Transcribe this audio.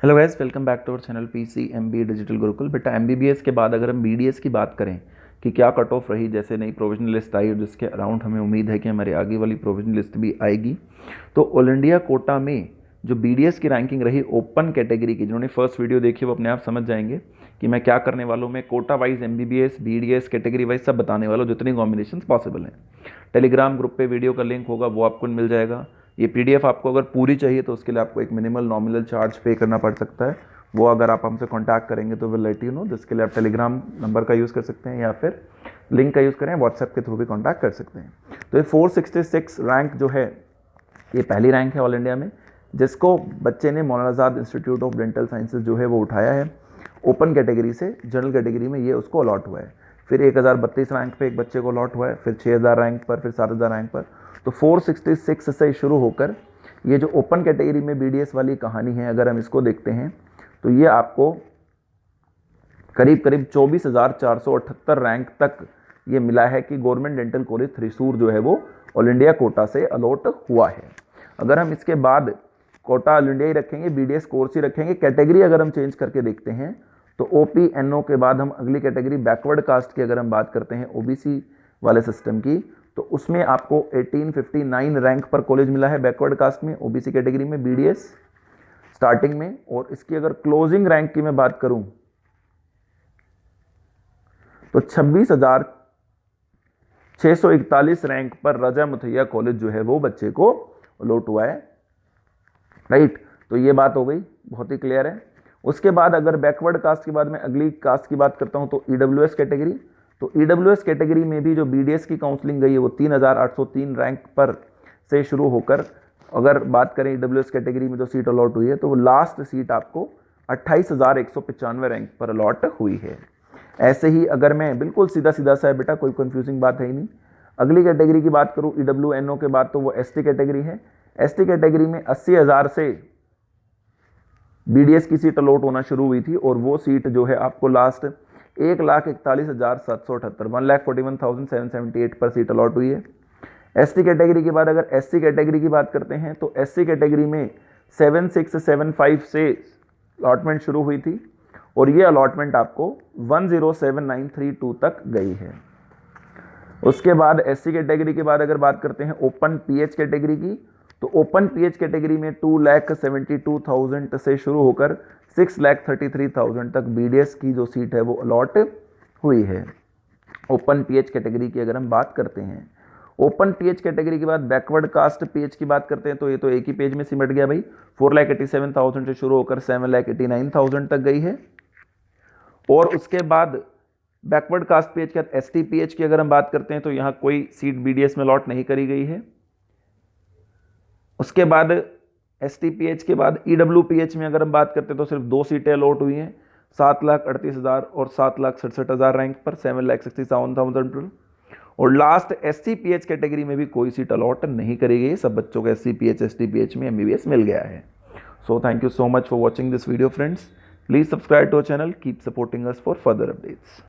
Hello guys, welcome back to our channel PCMB digital Gurukul. बेटा MBBS के बाद अगर हम BDS की बात करें कि क्या कट ऑफ रही, जैसे नई प्रोविजनल लिस्ट आई और जिसके अराउंड हमें उम्मीद है कि हमारी आगे वाली प्रोविजनल लिस्ट भी आएगी, तो ऑल इंडिया कोटा में जो BDS की रैंकिंग रही ओपन कैटेगरी की, जिन्होंने फर्स्ट वीडियो देखी वो अपने आप समझ जाएंगे कि मैं क्या करने वाला हूँ। मैं quota wise MBBS BDS category wise सब बताने वाला हूँ, जितनी कॉम्बिनेशन पॉसिबल हैं। टेलीग्राम ग्रुप पे वीडियो का लिंक होगा, वो आपको मिल जाएगा। ये PDF आपको अगर पूरी चाहिए तो उसके लिए आपको एक मिनिमल नॉमिनल चार्ज पे करना पड़ सकता है। वो अगर आप हमसे कांटेक्ट करेंगे तो विल लेट यू नो, जिसके लिए आप टेलीग्राम नंबर का यूज़ कर सकते हैं या फिर लिंक का यूज़ करें, व्हाट्सएप के थ्रू भी कांटेक्ट कर सकते हैं। तो ये 466 रैंक जो है, ये पहली रैंक है ऑल इंडिया में, जिसको बच्चे ने मौलाना आज़ाद इंस्टीट्यूट ऑफ डेंटल साइंसेज जो है वो उठाया है। ओपन कैटेगरी से जनरल कैटेगरी में ये उसको अलॉट हुआ है। फिर 1032 रैंक पे एक बच्चे को अलॉट हुआ है, फिर 6000 रैंक पर, फिर 7000 रैंक पर। तो 466 से शुरू होकर ये जो ओपन कैटेगरी में BDS वाली कहानी है, अगर हम इसको देखते हैं तो ये आपको करीब करीब 24,478 रैंक तक ये मिला है कि गवर्नमेंट डेंटल कॉलेज थ्रिसूर जो है वो ऑल इंडिया कोटा से अलॉट हुआ है। अगर हम इसके बाद कोटा ऑल इंडिया ही रखेंगे, BDS कोर्स ही रखेंगे, कैटेगरी अगर हम चेंज करके देखते हैं तो OPNO के बाद हम अगली कैटेगरी बैकवर्ड कास्ट की अगर हम बात करते हैं OBC वाले सिस्टम की, तो उसमें आपको 1859 रैंक पर कॉलेज मिला है बैकवर्ड कास्ट में, OBC कैटेगरी में BDS स्टार्टिंग में। और इसकी अगर क्लोजिंग रैंक की मैं बात करूं तो 26,641 रैंक पर रजा मुथैया कॉलेज जो है वो बच्चे को अलॉट हुआ है। राइट, तो ये बात हो गई, बहुत ही क्लियर है। उसके बाद अगर बैकवर्ड कास्ट के बाद में अगली कास्ट की बात करता हूं तो EWS कैटेगरी। तो EWS कैटेगरी में भी जो BDS की काउंसलिंग गई है वो 3,803 रैंक पर से शुरू होकर, अगर बात करें EWS कैटेगरी में जो सीट अलॉट हुई है तो वो लास्ट सीट आपको 28,195 रैंक पर अलॉट हुई है। ऐसे ही अगर मैं बिल्कुल सीधा सीधा सा है बेटा, कोई कंफ्यूजिंग बात है ही नहीं। अगली कैटेगरी की बात करूं EWNO के बाद तो वो ST कैटेगरी है। ST कैटेगरी में 80,000 से BDS की सीट अलॉट होना शुरू हुई थी और वो सीट जो है आपको लास्ट 1,41,778 1,41,778 पर सीट अलॉट हुई है। ST कैटेगरी के बाद अगर SC कैटेगरी की बात करते हैं तो SC कैटेगरी में 7675 से अलॉटमेंट शुरू हुई थी और ये अलॉटमेंट आपको 107932 तक गई है। उसके बाद SC कैटेगरी के बाद अगर बात करते हैं ओपन PH कैटेगरी की, तो ओपन PH कैटेगरी में 2,72,000 से शुरू होकर 6,33,000 तक BDS की जो सीट है वो अलॉट हुई है ओपन PH कैटेगरी की। अगर हम बात करते हैं ओपन PH कैटेगरी के बाद बैकवर्ड कास्ट PH की बात करते हैं तो ये तो एक ही पेज में सिमट गया भाई। 4,87,000 से शुरू होकर 7,89,000 तक गई है। और उसके बाद बैकवर्ड कास्ट PH के बाद ST PH की अगर हम बात करते हैं तो यहाँ कोई सीट BDS में अलॉट नहीं करी गई है। उसके बाद ST PH के बाद EWPH में अगर हम बात करते हैं तो सिर्फ 2 सीटें अलॉट हुई हैं, 7,38,000 और 7,67,000 रैंक पर, 7,67,000 पर। और लास्ट SC PH कैटेगरी में भी कोई सीट अलॉट नहीं करी गई। सब बच्चों को SC PH ST PH में MBBS मिल गया है। So thank you so much for watching this video friends. Please subscribe to our channel, keep supporting us for further updates.